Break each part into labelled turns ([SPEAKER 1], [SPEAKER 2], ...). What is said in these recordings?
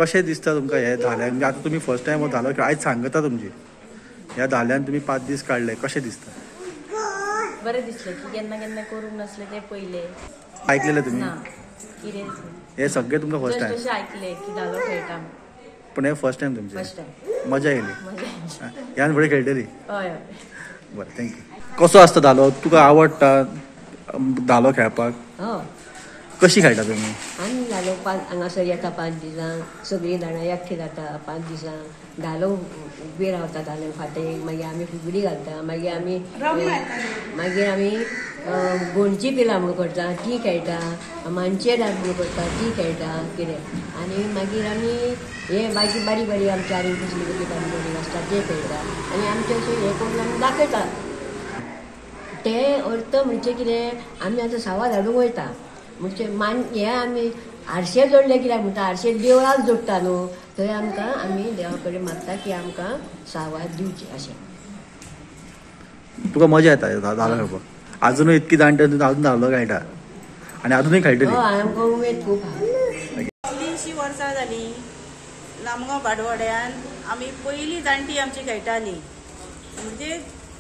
[SPEAKER 1] कशें दिसता तुमकां हे धाल्यान? म्हणजे आतां तुमी फर्स्ट टायम हो धालो खेळ आयज सांगता तुमची ह्या धाल्यान तुमी 5 दीस काडले, कशें दिसता?
[SPEAKER 2] बरें दिसलें की केन्ना केन्ना करूंक नासलें ते पयले
[SPEAKER 1] ऐकलेलें तुमी?
[SPEAKER 2] ना कितें
[SPEAKER 1] हे सगळे तुमकां फर्स्ट टायम?
[SPEAKER 2] जस्ट अशें ऐकलें की धालो खेळटा
[SPEAKER 1] पण हे फर्स्ट टायम तुमचे?
[SPEAKER 2] फर्स्ट टायम
[SPEAKER 1] मजा येयली?
[SPEAKER 2] मजा येयली.
[SPEAKER 1] ह्यान फुडें खेळटली?
[SPEAKER 2] हय हय.
[SPEAKER 1] बरें, थँक्यू. कसो आसता धालो? तुका आवडटा धालो खेळपाक?
[SPEAKER 3] हय
[SPEAKER 1] कशी खेळटा तुमी?
[SPEAKER 3] आमी धालो हांगासर येता 5 दिसांक सगळीं जाणां एकठी जाता 5 दिसांक धालो उबी रावता धालो फाटीं मागीर आमी फुगडी घालता मागीर आमी गोंडची पिलां म्हणून करता ती खेळटा मानशे डाब म्हणून करता ती खेळटा कितें आनी मागीर आमी हे बारीक बारीक आमचे आनी कसली कसली बारीक बारीक आसता ते खेळटा आनी आमचे अशें हें करून आमी दाखयता. ते अर्थ म्हणजे कितें आमी आतां सावाद हाडूंक वयता म्हणजे हे आमी हारशे जोडले कित्याक म्हणटा हारशे देवळाक जोडटा न्हू थंय आमी देवा कडेन मागता की आमकां सावाद दिवचे अशें.
[SPEAKER 1] तुका मजा येता धालो खेळपाक? अजूनय इतकी जाणटे अजून धालो खेळटा आनी अजूनय खेळटली?
[SPEAKER 3] हय आमकां उमेद खूब आहा.
[SPEAKER 4] 300 वर्सां जालीं लामगांव बाडवाड्यान आमी पयलीं जाणटी आमची खेळटाली म्हणजे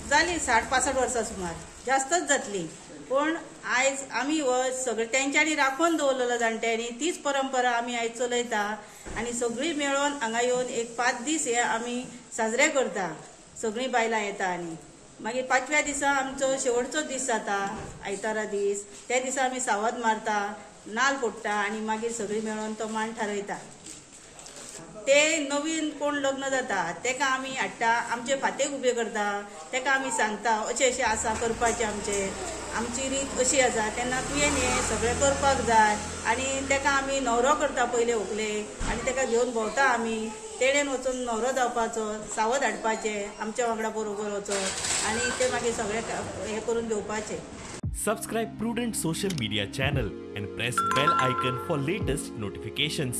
[SPEAKER 4] जाली 60-65 वर्सां सुमार जास्तच जातली पण आयज आमी हो सगळे तेंच्यांनी राखून दवरलेलो जाणट्यांनी तीच परंपरा आमी आयज चलयता आनी सगळीं मेळोन हांगा येवन एक 5 दीस हे आमी साजरे करता सगळीं बायलां येता आनी मागीर 5व्या दिसा आमचो शेवटचो दीस जाता आयतारा दीस त्या दिसा आमी सावद मारता नाल्ल फोडटा आनी मागीर सगळीं मेळोन तो मान थारयता. ते नवीन कोण लग्न जाता तेका आमी हाडटा आमचे फातेक उबे करता तेका आमी सांगता अशें अशें आसा करपाचें आमची रीत अशी आसा तेन्ना तुवें हें सगळें करपाक जाय आनी तेका आमी न्हवरो करता पयले व्हंकलेक आनी तेका घेवन भोंवता आमी तेडेन वचून न्हवरो जावपाचो सावद हाडपाचें आमच्या वांगडा बरोबर वचोन आनी ते मागीर सगळें हें करून घेवपाचें.
[SPEAKER 5] Subscribe Prudent social media channel and press bell icon for latest notifications.